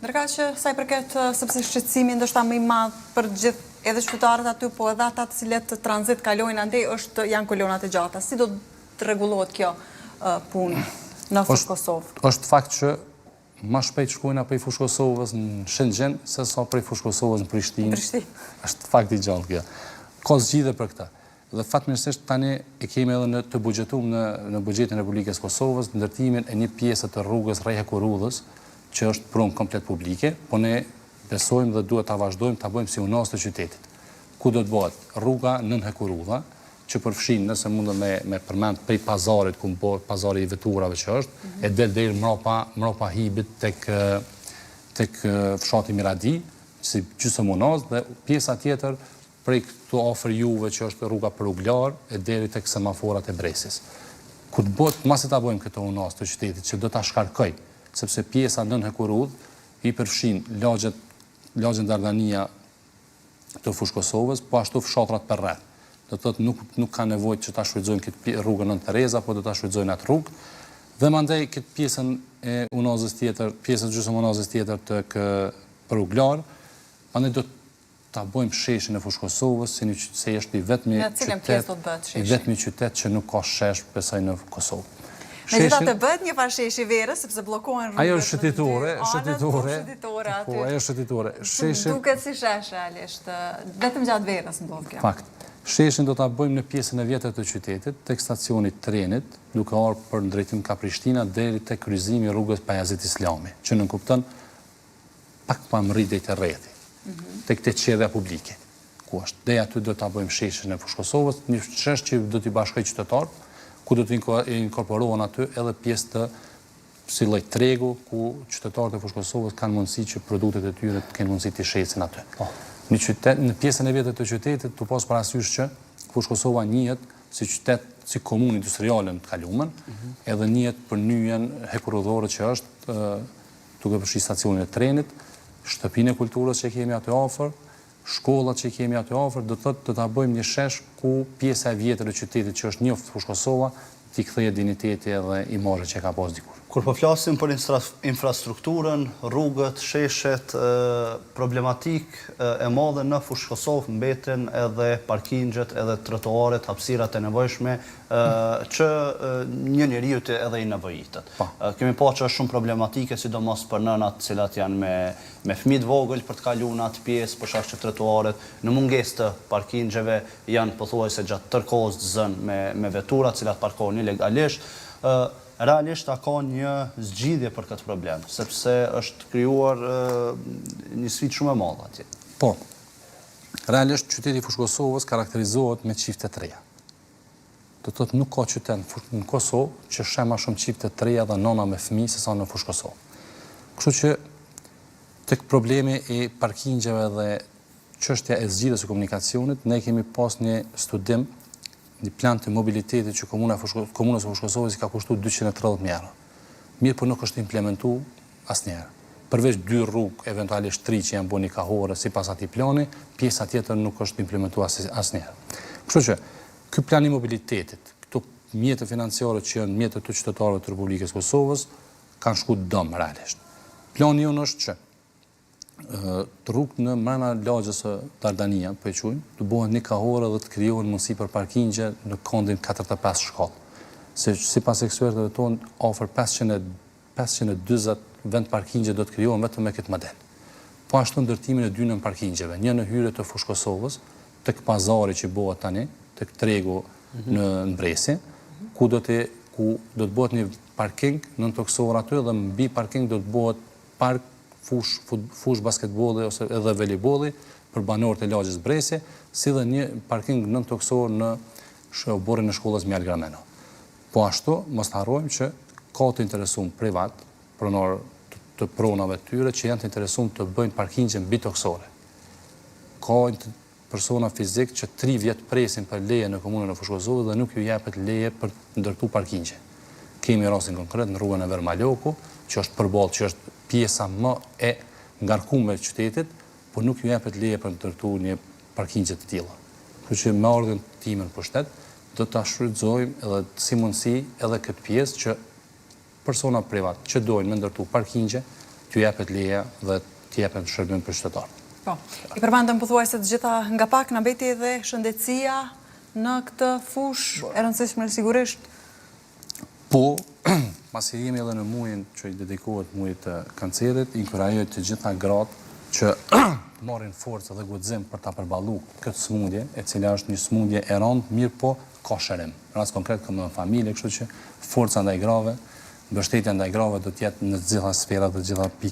Ndërka që sa i përket sepse shqetësimi ndoshta më i madh për gjithë edhe qytetarët aty, po edhe ata të cilët tranzit kalojnë andej janë kolonat e gjata. Si do të rregullohet kjo punë në fushë Kosovë? Është fakt që ma shpejt shkojnë prej fushë Kosovës në Shënxhen se sa prej fushë Kosovës në Prishtinë. Është fakt i gjallë kjo. Ka zgjidhje për këtë. Dhe fatmirësisht tani e kemi edhe të buxhetuar në buxhetin e Republikës Kosovës ndërtimin e një pjese të rrugës Rreja Kurudhës, që është prunë komplet publike, po ne besojmë dhe duhet ta vazhdojmë ta bëjmë si unazë të qytetit. Ku do të bëhet rruga Nën Hekurudha, që përfshin nëse mundë me përmend prej pazarit, ku bëhet pazari i veturave që është, e del deri mbrapa hibit tek fshati Miradi, si gjysmë unazë, dhe pjesa tjetër prej këtu afër juve që është rruga Peruglar e deri tek semaforat e Bresis. Ku të bëhet masi ta bëjmë këto unazë të qytetit që do ta shkarkoj, sepse pjesa Nën Hekurudh i përfshin lagjen Dardania të fushë Kosovës, po ashtu fshatrat përreth. Do të thotë nuk ka nevojë që ta shfrytëzojnë këtë rrugën Nën Tereza, po do ta shfrytëzojnë atë rrugë. Dhe mandej këtë pjesën e unazës tjetër, pjesën gjysmë unazës tjetër tek Peruglar, mandej do ta bëjmë sheshin e fushë Kosovës, se është i vetmi qytet që nuk ka shesh besoj në Kosovë. Megjithatë bëhet një farë sheshi verës, sepse bllokohen rrugët. Ajo është shëtitore aty. Po, ajo është shëtitore. Duket si shesh realisht, vetëm gjatë verës ndodh kjo. Fakt. Sheshin do ta bëjmë në pjesën e vjetër të qytetit, tek stacioni i trenit, duke ardhur për drejtim ka Prishtina deri tek kryqëzimi i rrugës Pajazit Islami, që nuk kupton pak pa mri deri te rrethi. Tek te qedhja publike. Ku është? Deri aty do ta bëjmë sheshin e fushë Kosovës, një shesh që do t'i bashkoj qytetarët, ku do të inkorporohen aty edhe pjesë të si lloj tregu, ku qytetarët e fushë Kosovës kanë mundësi që produktet e tyre të kenë mundësi të shesin aty. Në qytet, në pjesën e vjetër të qytetit, të pas parasysh që fushë Kosova njihet si qytet, si komunë industriale në të kaluamën, edhe njihet për nyjen hekurudhore që është duke përfshi stacionin e trenit, shtëpinë e kulturës që kemi aty afër, shkollat që kemi aty afër, do thotë do ta bëjmë një shesh ku pjesa e vjetër e qytetit që është njoft fushë Kosova t'i kthejë dinjiteti edhe imazhin që ka pas dikur. Kur po flasim për infrastrukturën, rrugët, sheshet, problematik e madhe në fushë Kosovë mbeten edhe parkingjet, edhe trotuaret, hapësirat e nevojshme që një njeriu edhe i nevojitet. Kemi pa që është shumë problematike, sidomos për nënat cilat janë me fëmijë të vogël për të kaluar në atë pjesë, për shkak që trotuaret në mungesë të parkingjeve janë pothuajse gjatë tërkohës të zënë me vetura të cilat parkohen ilegalisht. Realisht ka një zgjidhje për këtë problem, sepse është krijuar një sfidë shumë e madhe atje. Po. Realisht qyteti i fushë Kosovës karakterizohet me çifte të reja. Do të thotë nuk ka qytet në Kosovë që sheh më shumë çifte të reja dhe nëna me fëmijë se sa në fushë Kosovë. Kështu që tek problemi i parkingjeve dhe çështja e zgjidhjes së komunikacionit, ne kemi pas një studim, një plan të mobilitetit që komunës së fushë Kosovës ka kushtuar 230 mijë euro. Mirë, por nuk është implementuar asnjëherë. Përveç 2 rrugë, eventualisht 3 që janë bënë kahore sipas atij plani, pjesa tjetër nuk është implementuar asnjëherë. Kështu që ky plan i mobilitetit, këto mjete financiare që janë mjete të qytetarëve të Republikës Kosovës, kanë shkuar dëm realisht. Plani jonë është që të rrugë në mbrana lagjes së Dardania, po e quajmë, të bëhen një kahore dhe të krijohen mundësi për parkingje në kondin 45 shkallë. Se sipas ekspertëve tonë, afër 540 vend parkingje do të krijohen vetëm me këtë model. Po ashtu ndërtimin e 2 nën parkingjeve, një në hyrje të fushë Kosovës, tek pazari që bëhet tani, tek tregu në Bresi, ku do të bëhet një parking nën toksor aty dhe mbi parking do të bëhet park fush basketbolli ose edhe voleybolli për banorët e lagjes Bresi, si dhe një parking nën toksor në oborrin e shkollës Mjal Grameno. Po ashtu, mos harrojmë që ka të interesuar privat, pronor të pronave të tyre që janë të interesuar të bëjnë parkingje mbi toksore. Ka persona fizik që 3 vjet presin për leje në komunën e Fushë Kosovës dhe nuk ju japet leje për të ndërtuar parkingje. Kemi rastin konkret në rrugën e Vermaloku, që është përballë, që është pjesa më e ngarkuar e qytetit, por nuk ju japet leje për të ndërtuar një parkingje të tilla. Kështu që me ardhmën time në pushtet do ta shfrytëzojmë edhe si mundësi edhe këtë pjesë që persona privat që dojnë me ndërtuar parkingje t'ju jepet leje dhe t'jepet shërbim për qytetarët. Po, i përmendëm pothuajse të gjitha nga pak, na mbeti edhe shëndetësia në këtë fushë e rëndësishme sigurisht. Po, pasi jemi edhe në muajin që i dedikohet muajit të kancerit, inkurajoj të gjitha gratë që marrin forcë dhe guxim për ta përballuar këtë smundje, e cila është një smundje e rëndë, mirë po ka shërim. Në rast konkret kam në familje, kështu që forca ndaj grave, mbështetja ndaj grave do të jetë në të gjitha sferat dhe të gjitha pikë